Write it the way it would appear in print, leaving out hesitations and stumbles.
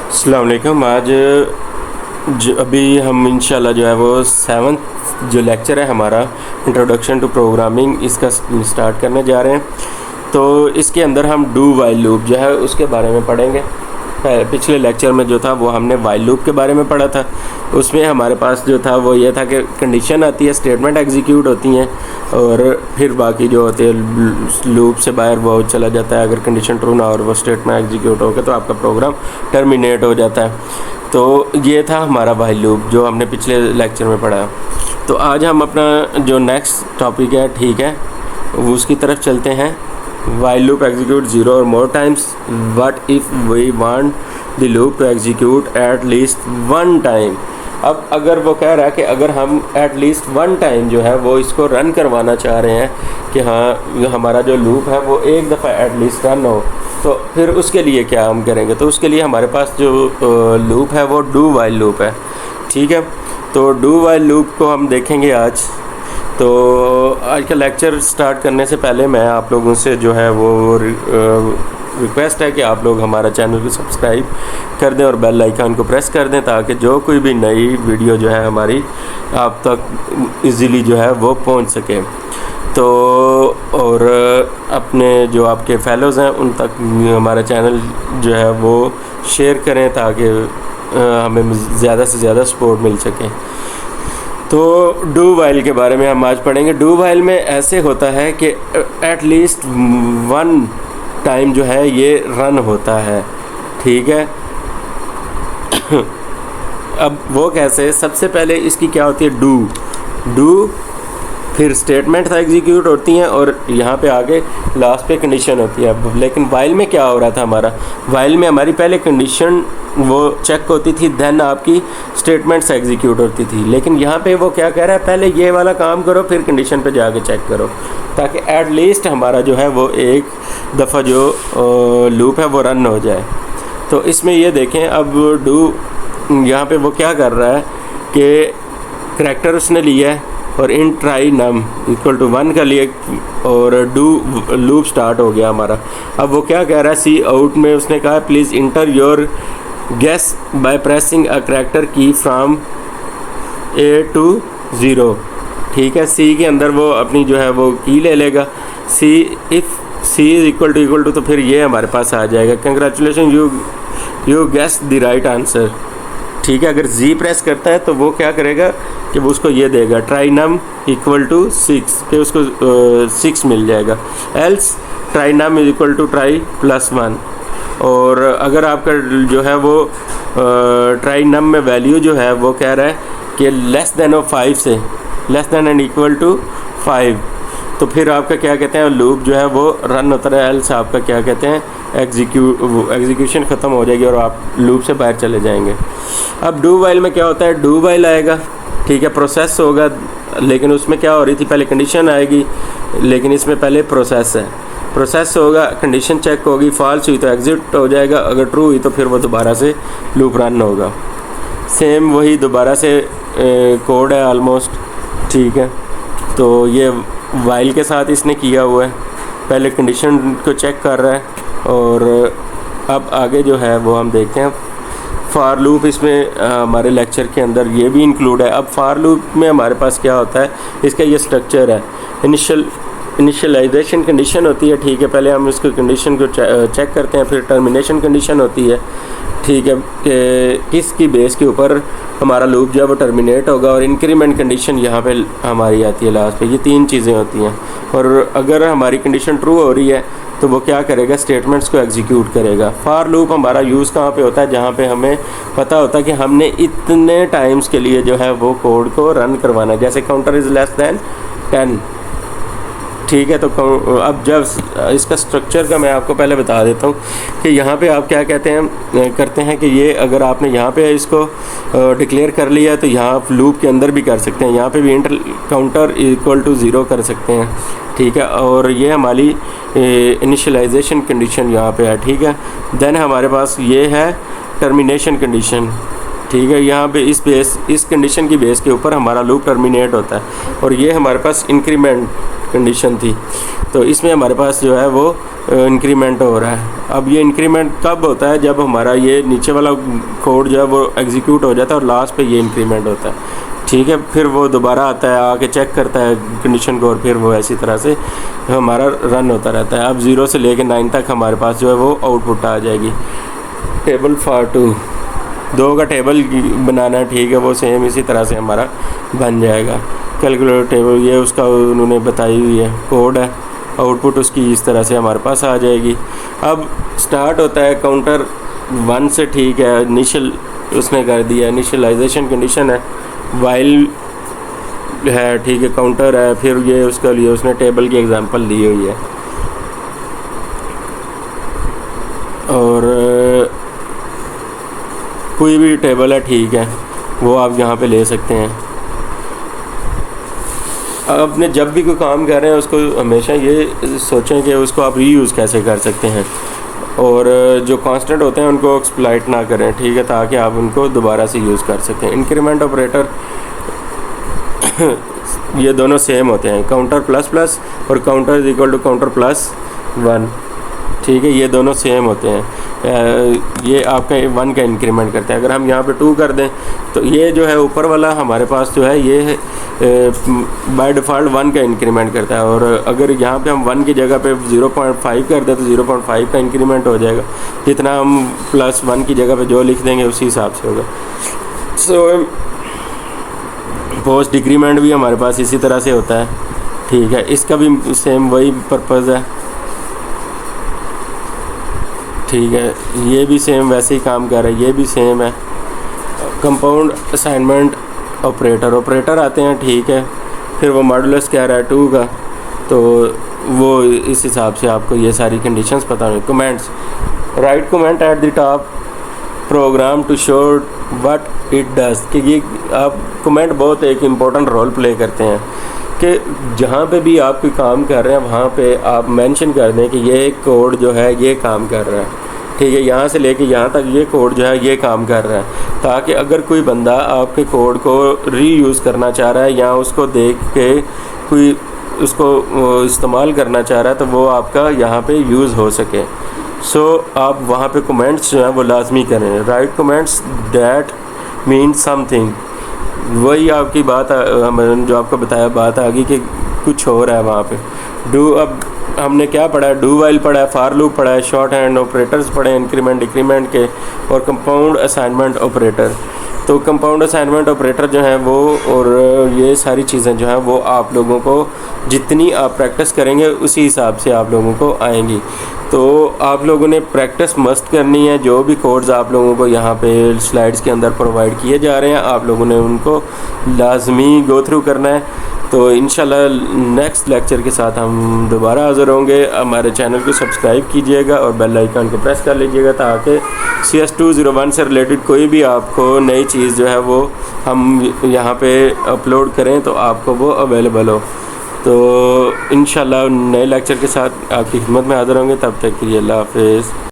अस्सलाम वालेकुम। आज अभी हम इंशाल्लाह जो है वो 7th जो लेक्चर है हमारा इंट्रोडक्शन टू प्रोग्रामिंग, इसका स्टार्ट करने जा रहे हैं। तो इसके अंदर हम डू वाइल लूप जो है उसके बारे में पढ़ेंगे। पिछले लेक्चर में जो था वो हमने वाइल लूप के बारे में पढ़ा था। उसमें हमारे पास जो था वो ये था कि कंडीशन आती है, स्टेटमेंट एग्जीक्यूट होती हैं और फिर बाकी जो होते हैं लूप से बाहर वो चला जाता है। अगर कंडीशन ट्रू ना और वो स्टेटमेंट एग्जीक्यूट हो गया तो आपका प्रोग्राम टर्मिनेट हो जाता है। तो ये था हमारा वाइल लूप जो हमने पिछले लेक्चर में पढ़ा। तो आज हम अपना जो नेक्स्ट टॉपिक है, ठीक है, वो उसकी तरफ चलते हैं। While loop execute 0 or more times. What if we want the loop to execute at least one time? अब अगर वो कह रहा है कि अगर हम at least one time जो है वो इसको रन करवाना चाह रहे हैं कि हाँ हमारा जो लूप है वो एक दफ़ा at least रन हो, तो फिर उसके लिए क्या हम करेंगे? तो उसके लिए हमारे पास जो लूप है वो डू वाइल लूप है, ठीक है। तो डू वाइल लूप को हम देखेंगे आज। तो आज का लेक्चर स्टार्ट करने से पहले मैं आप लोगों से जो है वो रिक्वेस्ट है कि आप लोग हमारा चैनल को सब्सक्राइब कर दें और बेल आइकन को प्रेस कर दें ताकि जो कोई भी नई वीडियो जो है हमारी आप तक इजीली जो है वो पहुंच सके। तो और अपने जो आपके फेलोज़ हैं उन तक हमारा चैनल जो है वो शेयर करें ताकि हमें ज़्यादा से ज़्यादा सपोर्ट मिल सके। तो डू वाइल के बारे में हम आज पढ़ेंगे। डू वाइल में ऐसे होता है कि एट लीस्ट वन टाइम जो है ये रन होता है, ठीक है। अब वो कैसे? सबसे पहले इसकी क्या होती है? डू फिर स्टेटमेंट एग्जीक्यूट होती हैं और यहाँ पे आगे लास्ट पे कंडीशन होती है। लेकिन वाइल में क्या हो रहा था हमारा? वाइल में हमारी पहले कंडीशन वो चेक होती थी, देन आपकी स्टेटमेंट्स एग्जीक्यूट होती थी। लेकिन यहाँ पे वो क्या कह रहा है, पहले ये वाला काम करो फिर कंडीशन पे जाके चेक करो, ताकि एट लीस्ट हमारा जो है वो एक दफ़ा जो लूप है वो रन हो जाए। तो इसमें ये देखें, अब डू यहाँ पे वो क्या कर रहा है कि करैक्टर उसने लिया है और इन ट्राई नम इक्वल टू 1 का लिए और डू लूप स्टार्ट हो गया हमारा। अब वो क्या कह रहा है, सी आउट में उसने कहा please enter your guess by pressing a character key from A to 0, ठीक है। सी के अंदर वो अपनी जो है वो की ले लेगा। C if C is equal to तो फिर ये हमारे पास आ जाएगा, congratulation you guess the right answer, ठीक है। अगर जी प्रेस करता है तो वो क्या करेगा कि वो उसको ये देगा ट्राई नम इक्वल टू 6 कि उसको 6 मिल जाएगा। Else tri num is equal to tri plus 1। और अगर आपका जो है वो ट्राई नम में वैल्यू जो है वो कह रहा है कि लेस देन ऑफ 5 से less than and equal to 5, तो फिर आपका क्या कहते हैं लूप जो है वो रन होता है। एल्स आपका क्या कहते हैं एग्जीक्यूशन ख़त्म हो जाएगी और आप लूप से बाहर चले जाएंगे। अब डू वाइल में क्या होता है, डू वाइल आएगा, ठीक है, प्रोसेस होगा। लेकिन उसमें क्या हो रही थी, पहले कंडीशन आएगी, लेकिन इसमें पहले प्रोसेस है। प्रोसेस होगा, कंडीशन चेक होगी, फॉल्स हुई तो एग्जिट हो जाएगा, अगर ट्रू हुई तो फिर वो दोबारा से लूप रन होगा। सेम वही दोबारा से कोड है ऑलमोस्ट, ठीक है। तो ये वाइल के साथ इसने किया हुआ है, पहले कंडीशन को चेक कर रहा है और अब आगे जो है वो हम देखते हैं। फार लूप इसमें हमारे लेक्चर के अंदर ये भी इंक्लूड है। अब फार लूप में हमारे पास क्या होता है, इसका ये स्ट्रक्चर है। इनिशियलाइजेशन कंडीशन होती है, ठीक है, पहले हम इसको कंडीशन को चेक करते हैं, फिर टर्मिनेशन कंडीशन होती है, ठीक है, कि किसकी बेस के ऊपर हमारा लूप जो है वो टर्मिनेट होगा, और इंक्रीमेंट कंडीशन यहाँ पे हमारी आती है लास्ट पे। ये 3 चीज़ें होती हैं। और अगर हमारी कंडीशन ट्रू हो रही है तो वो क्या करेगा, स्टेटमेंट्स को एग्जीक्यूट करेगा। फार लूप हमारा यूज़ कहाँ पे होता है, जहाँ पे हमें पता होता है कि हमने इतने टाइम्स के लिए जो है वो कोड को रन करवाना है, जैसे काउंटर इज़ लेस दैन 10, ठीक है। तो अब जब इसका स्ट्रक्चर का मैं आपको पहले बता देता हूँ कि यहाँ पे आप क्या कहते हैं करते हैं कि ये अगर आपने यहाँ पे इसको डिक्लेयर कर लिया तो यहाँ आप लूप के अंदर भी कर सकते हैं, यहाँ पे भी इंटर काउंटर इक्वल टू 0 कर सकते हैं, ठीक है। और ये हमारी इनिशियलाइजेशन कंडीशन यहाँ पे है, ठीक है। देन हमारे पास ये है टर्मिनेशन कंडीशन, ठीक है। यहाँ पे इस कंडीशन की बेस के ऊपर हमारा लूप टर्मिनेट होता है और ये हमारे पास इंक्रीमेंट कंडीशन थी, तो इसमें हमारे पास जो है वो इंक्रीमेंट हो रहा है। अब ये इंक्रीमेंट कब होता है, जब हमारा ये नीचे वाला कोड जो है वो एग्जीक्यूट हो जाता है और लास्ट पे ये इंक्रीमेंट होता है। ठीक है, फिर वो दोबारा आता है, आके चेक करता है कंडीशन को और फिर वो ऐसी तरह से हमारा रन होता रहता है। अब 0 से लेकर 9 तक हमारे पास जो है वो आउटपुट आ जाएगी। टेबल फॉर 2 का टेबल बनाना है, ठीक है, वो सेम इसी तरह से हमारा बन जाएगा। कैलकुलेटर टेबल ये उसका उन्होंने बताई हुई है, कोड है, आउटपुट उसकी इस तरह से हमारे पास आ जाएगी। अब स्टार्ट होता है काउंटर 1 से, ठीक है, इनिशियल उसने कर दिया, इनिशियलाइजेशन कंडीशन है, वाइल है, ठीक है, काउंटर है, फिर ये उसका लिए उसने टेबल की एग्जांपल दी हुई है। और कोई भी टेबल है, ठीक है, वो आप यहाँ पे ले सकते हैं। आपने जब भी कोई काम कर रहे हैं उसको हमेशा ये सोचें कि उसको आप रीयूज़ कैसे कर सकते हैं और जो कांस्टेंट होते हैं उनको एक्सप्लॉइट ना करें, ठीक है, ताकि आप उनको दोबारा से यूज़ कर सकें। इंक्रीमेंट ऑपरेटर ये दोनों सेम होते हैं, काउंटर प्लस प्लस और counter is equal to counter plus 1, ठीक है, ये दोनों सेम होते हैं। ये आपका 1 का इंक्रीमेंट करते हैं। अगर हम यहाँ पे 2 कर दें तो ये जो है ऊपर वाला हमारे पास जो है ये बाय डिफ़ॉल्ट 1 का इंक्रीमेंट करता है, और अगर यहाँ पे हम 1 की जगह पे 0.5 कर दें तो 0.5 का इंक्रीमेंट हो जाएगा। जितना हम प्लस 1 की जगह पे जो लिख देंगे उसी हिसाब से होगा। सो पोस्ट डिक्रीमेंट भी हमारे पास इसी तरह से होता है, ठीक है, इसका भी सेम वही पर्पज़ है, ठीक है, ये भी सेम वैसे ही काम कर रहा है, ये भी सेम है। कंपाउंड असाइनमेंट ऑपरेटर आते हैं, ठीक है, फिर वो मॉडुलस कह रहा है 2 का, तो वो इस हिसाब से आपको ये सारी कंडीशंस पता होंगी। Comments, write comment at the top program to show what it does, कि ये आप कमेंट बहुत एक इम्पोर्टेंट रोल प्ले करते हैं कि जहाँ पे भी आप कोई काम कर रहे हैं वहाँ पे आप मेंशन कर दें कि ये कोड जो है ये काम कर रहा है, ठीक है, यहाँ से लेके यहाँ तक ये कोड जो है ये काम कर रहा है, ताकि अगर कोई बंदा आपके कोड को रीयूज़ करना चाह रहा है या उसको देख के कोई उसको इस्तेमाल करना चाह रहा है तो वो आपका यहाँ पे यूज़ हो सके। सो आप वहाँ पे कमेंट्स जो हैं वो लाजमी करें। Right comments that mean something, वही आपकी बात मैंने जो आपको बताया बात आ गई कि कुछ हो रहा है वहाँ पे। डू, अब हमने क्या पढ़ा है, डू वाइल पढ़ा है, फार लूप पढ़ा है, शॉर्ट हैंड ऑपरेटर्स पढ़े, इंक्रीमेंट डिक्रीमेंट के, और कंपाउंड असाइनमेंट ऑपरेटर। तो कंपाउंड असाइनमेंट ऑपरेटर जो है वो और ये सारी चीज़ें जो हैं वो आप लोगों को जितनी आप प्रैक्टिस करेंगे उसी हिसाब से आप लोगों को आएंगी। तो आप लोगों ने प्रैक्टिस मस्ट करनी है। जो भी कोड्स आप लोगों को यहाँ पे स्लाइड्स के अंदर प्रोवाइड किए जा रहे हैं आप लोगों ने उनको लाजमी गो थ्रू करना है। तो इंशाल्लाह नेक्स्ट लेक्चर के साथ हम दोबारा हाज़िर होंगे। हमारे चैनल को सब्सक्राइब कीजिएगा और बेल आइकन को प्रेस कर लीजिएगा ताकि CS201 से रिलेटेड कोई भी आपको नई चीज़ जो है वो हम यहाँ पे अपलोड करें तो आपको वो अवेलेबल हो। तो इंशाल्लाह नए लेक्चर के साथ आपकी खिदमत में हाज़िर होंगे। तब तक के लिए अल्लाह हाफ़िज़।